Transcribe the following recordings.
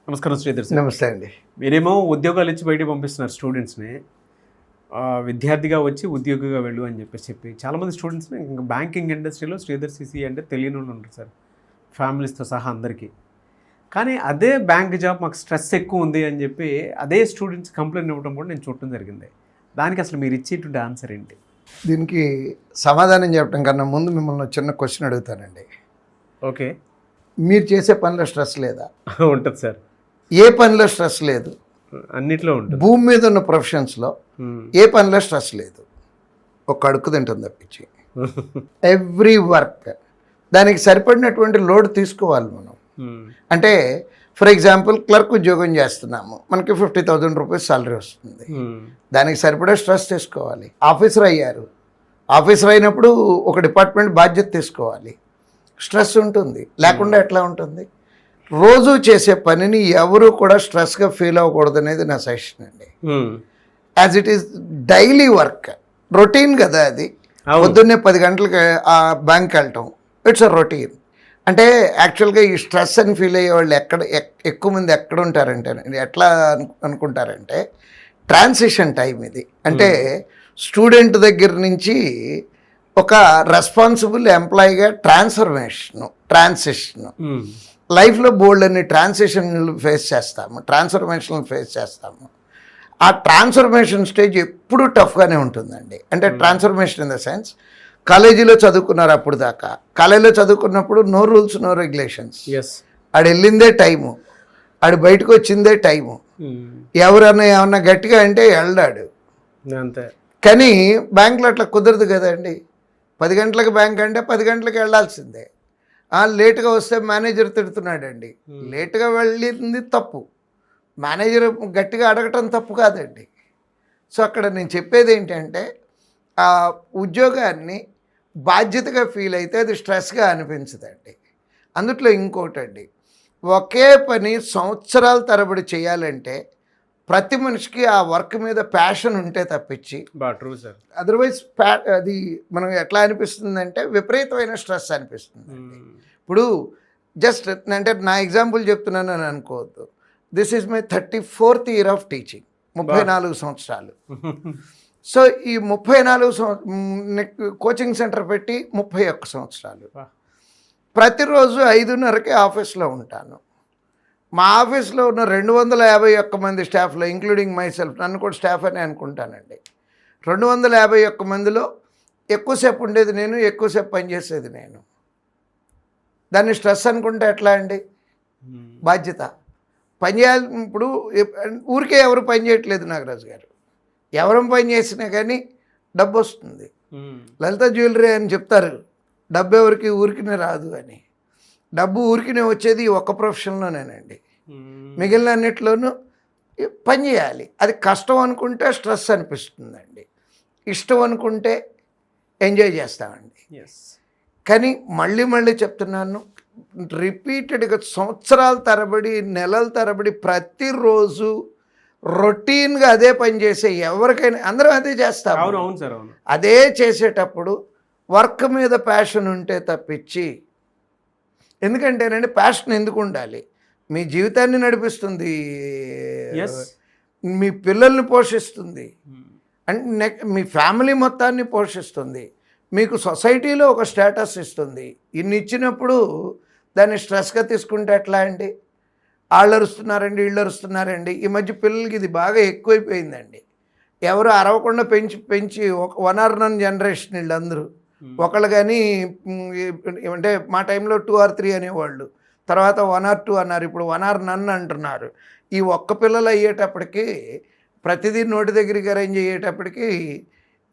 నమస్కారం శ్రీధర్ సార్. నమస్తే అండి. మీరేమో ఉద్యోగాలు ఇచ్చి బయటికి పంపిస్తున్నారు స్టూడెంట్స్ని. విద్యార్థిగా వచ్చి ఉద్యోగిగా వెళ్ళు అని చెప్పి చాలామంది స్టూడెంట్స్ని ఇంకా బ్యాంకింగ్ ఇండస్ట్రీలో శ్రీధర్ సిసి అంటే తెలియని వాళ్ళు ఉంటారు సార్, ఫ్యామిలీస్తో సహా అందరికీ. కానీ అదే బ్యాంక్ జాబ్ మాకు స్ట్రెస్ ఎక్కువ ఉంది అని చెప్పి అదే స్టూడెంట్స్ కంప్లైంట్ ఇవ్వడం కూడా నేను చూడటం జరిగింది. దానికి అసలు మీరు ఇచ్చేటువంటి ఆన్సర్ ఏంటి? దీనికి సమాధానం చెప్పడం కన్నా ముందు మిమ్మల్ని చిన్న క్వశ్చన్ అడుగుతానండి. ఓకే, మీరు చేసే పనిలో స్ట్రెస్ లేదా? ఉంటుంది సార్. ఏ పనిలో స్ట్రెస్ లేదు? అన్నిట్లో ఉంటుంది. భూమి మీద ఉన్న ప్రొఫెషన్స్లో ఏ పనిలో స్ట్రెస్ లేదు, ఒక అడుగు తింటుంది తప్పించి. ఎవ్రీ వర్క్ దానికి సరిపడినటువంటి లోడ్ తీసుకోవాలి మనం. అంటే ఫర్ ఎగ్జాంపుల్ క్లర్క్ ఉద్యోగం చేస్తున్నాము, మనకి 50,000 రూపీస్ సాలరీ వస్తుంది. దానికి సరిపడే స్ట్రెస్ తీసుకోవాలి. ఆఫీసర్ అయ్యారు, ఆఫీసర్ అయినప్పుడు ఒక డిపార్ట్మెంట్ బాధ్యత తీసుకోవాలి. స్ట్రెస్ ఉంటుంది, లేకుండా ఎట్లా ఉంటుంది? రోజు చేసే పనిని ఎవరు కూడా స్ట్రెస్గా ఫీల్ అవ్వకూడదు అనేది నా సజెషన్ అండి. As it is daily work, routine కదా అది. పొద్దున్నే 10 గంటలకి ఆ బ్యాంక్కి వెళ్ళటం, ఇట్స్ అ రొటీన్. అంటే యాక్చువల్గా ఈ స్ట్రెస్ అని ఫీల్ అయ్యే వాళ్ళు ఎక్కువ మంది ఎక్కడ ఉంటారంటే, ఎట్లా అనుకుంటారంటే ట్రాన్సిషన్ టైం ఇది. అంటే స్టూడెంట్ దగ్గర నుంచి ఒక రెస్పాన్సిబుల్ ఎంప్లాయీగా ట్రాన్సిషన్ లైఫ్లో బోల్డ్ అన్ని ట్రాన్సిషన్లు ఫేస్ చేస్తాము, ట్రాన్స్ఫర్మేషన్లు ఫేస్ చేస్తాము. ఆ ట్రాన్స్ఫర్మేషన్ స్టేజ్ ఎప్పుడూ టఫ్గానే ఉంటుందండి. అంటే ట్రాన్స్ఫర్మేషన్ ఇన్ ద సెన్స్, కాలేజీలో చదువుకున్నారు అప్పుడు దాకా, కాలేజీలో చదువుకున్నప్పుడు నో రూల్స్ నో రెగ్యులేషన్స్. ఆడు వెళ్ళిందే టైము, ఆడు బయటకు వచ్చిందే టైము. ఎవరన్నా ఏమన్నా గట్టిగా అంటే వెళ్ళాడు అంతే. కానీ బ్యాంకులో అట్లా కుదరదు కదండి. 10 గంటలకు బ్యాంక్ అంటే 10 గంటలకు వెళ్ళాల్సిందే. లేటుగా వస్తే మేనేజర్ తిడుతున్నాడండి. లేటుగా వెళ్ళింది తప్పు, మేనేజర్ గట్టిగా అడగటం తప్పు కాదండి. సో అక్కడ నేను చెప్పేది ఏంటంటే, ఆ ఉద్యోగాన్ని బాధ్యతగా ఫీల్ అయితే అది స్ట్రెస్గా అనిపించదండి. అందుట్లో ఇంకోటండి, ఒకే పని సంవత్సరాల తరబడి చేయాలంటే ప్రతి మనిషికి ఆ వర్క్ మీద ప్యాషన్ ఉంటే తప్పించి, అదర్వైజ్ అది మనం ఎట్లా అనిపిస్తుందంటే విపరీతమైన స్ట్రెస్ అనిపిస్తుంది. ఇప్పుడు జస్ట్ అంటే నా ఎగ్జాంపుల్ చెప్తున్నాను అని అనుకోవద్దు. This is my 34th year of teaching, 34 సంవత్సరాలు. సో ఈ 34 కోచింగ్ సెంటర్ పెట్టి 31 సంవత్సరాలు. ప్రతిరోజు 5:30కి ఆఫీస్లో ఉంటాను. మా ఆఫీస్లో ఉన్న 251 మంది స్టాఫ్లో, ఇంక్లూడింగ్ మై సెల్ఫ్, నన్ను కూడా స్టాఫ్ అని అనుకుంటానండి, 251 మందిలో ఎక్కువసేపు ఉండేది నేను, ఎక్కువసేపు పనిచేసేది నేను. దాన్ని స్ట్రెస్ అనుకుంటే ఎట్లా అండి? బాధ్యత పని చేయాలి. ఇప్పుడు ఊరికే ఎవరు పని చేయట్లేదు నాగరాజు గారు, ఎవరం పని చేసినా కానీ డబ్బు వస్తుంది. లలిత జ్యువెలరీ అని చెప్తారు, డబ్బు ఎవరికి ఊరికినే రాదు అని. డబ్బు ఊరికినే వచ్చేది ఒక్క ప్రొఫెషన్లోనేనండి. మిగిలిన అన్నిట్లోనూ పని చేయాలి. అది కష్టం అనుకుంటే స్ట్రెస్ అనిపిస్తుందండి, ఇష్టం అనుకుంటే ఎంజాయ్ చేస్తామండి. కానీ మళ్ళీ చెప్తున్నాను, రిపీటెడ్గా సంవత్సరాల తరబడి, నెలల తరబడి ప్రతిరోజు రొటీన్గా అదే పని చేసే ఎవరికైనా, అందరం అదే చేస్తాం. అవును సార్, అవును. అదే చేసేటప్పుడు వర్క్ మీద ప్యాషన్ ఉంటే తప్పించి, ఎందుకంటేనండి ప్యాషన్ ఎందుకు ఉండాలి? మీ జీవితాన్ని నడిపిస్తుంది, మీ పిల్లల్ని పోషిస్తుంది, అంటే మీ ఫ్యామిలీ మొత్తాన్ని పోషిస్తుంది, మీకు సొసైటీలో ఒక స్టేటస్ ఇస్తుంది. ఇన్ని ఇచ్చినప్పుడు దాన్ని స్ట్రెస్గా తీసుకుంటే ఎట్లా అండి? వాళ్ళు అరుస్తున్నారండి, వీళ్ళు అరుస్తున్నారండి. ఈ మధ్య పిల్లలకి ఇది బాగా ఎక్కువైపోయిందండి. ఎవరు అరవకుండా పెంచి ఒక 1 or none జనరేషన్ వీళ్ళందరూ. ఒకళ్ళు కానీ అంటే మా టైంలో 2 or 3 అనేవాళ్ళు, తర్వాత 1 or 2 అన్నారు, ఇప్పుడు 1 or none అంటున్నారు. ఈ ఒక్క పిల్లలు అయ్యేటప్పటికి, ప్రతిదీ నోటి దగ్గరికి అరేంజ్ అయ్యేటప్పటికి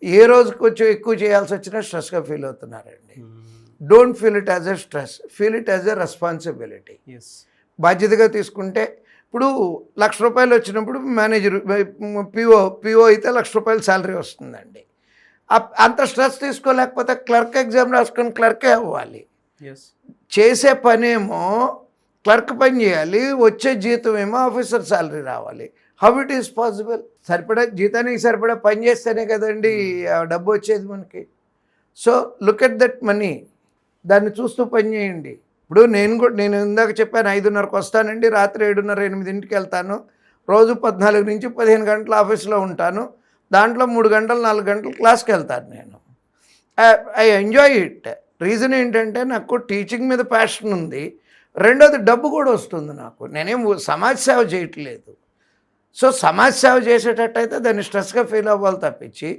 ఏ రోజుకి కొంచెం ఎక్కువ చేయాల్సి వచ్చినా స్ట్రెస్గా ఫీల్ అవుతున్నారండి. Don't feel it as a stress, feel it as a responsibility. బాధ్యతగా తీసుకుంటే, ఇప్పుడు ₹1,00,000 వచ్చినప్పుడు మేనేజర్ పిఓ అయితే ₹1,00,000 శాలరీ వస్తుందండి. అంత స్ట్రెస్ తీసుకోలేకపోతే క్లర్క్ ఎగ్జామ్ రాసుకొని క్లర్కే అవ్వాలి. చేసే పనేమో క్లర్క్ పని చేయాలి, వచ్చే జీతం ఏమో ఆఫీసర్ శాలరీ రావాలి. How it is possible? సరిపడా జీతానికి సరిపడా పని చేస్తేనే కదండి డబ్బు వచ్చేది మనకి. So look at that money, దాన్ని చూస్తూ పని చేయండి. ఇప్పుడు నేను ఇందాక చెప్పాను 5:30కి వస్తానండి, రాత్రి 7:30, 8కి వెళ్తాను, రోజు 14 నుంచి 15 గంటలు ఆఫీస్లో ఉంటాను, దాంట్లో 3 గంటలు 4 గంటలు క్లాస్కి వెళ్తాను. నేను ఐ ఎంజాయ్ ఇట్. రీజన్ ఏంటంటే నాకు టీచింగ్ మీద ప్యాషన్ ఉంది, రెండోది డబ్బు కూడా వస్తుంది నాకు. నేనేం సమాజ సేవ చేయట్లేదు. సో సమాజ సేవ చేసేటట్టయితే దాన్ని స్ట్రెస్గా ఫీల్ అవ్వాలి తప్పించి,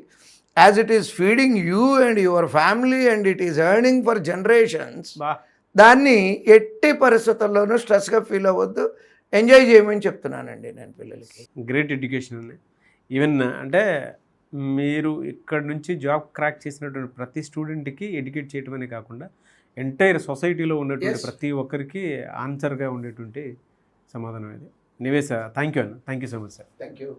as it is feeding you and your family and it is earning for generations, దాన్ని ఎట్టి పరిస్థితుల్లోనూ స్ట్రెస్గా ఫీల్ అవ్వద్దు, ఎంజాయ్ చేయమని చెప్తున్నానండి నేను పిల్లలకి. గ్రేట్ ఎడ్యుకేషన్ అండి. ఈవెన్ అంటే మీరు ఇక్కడ నుంచి జాబ్ క్రాక్ చేసినటువంటి ప్రతి స్టూడెంట్కి ఎడ్యుకేట్ చేయటమనే కాకుండా ఎంటైర్ సొసైటీలో ఉన్నటువంటి Yes. ప్రతి ఒక్కరికి ఆన్సర్గా ఉండేటువంటి సమాధానం ఇది. నివేశ థ్యాంక్ యూ అన్న, thank you so much sir. Thank you.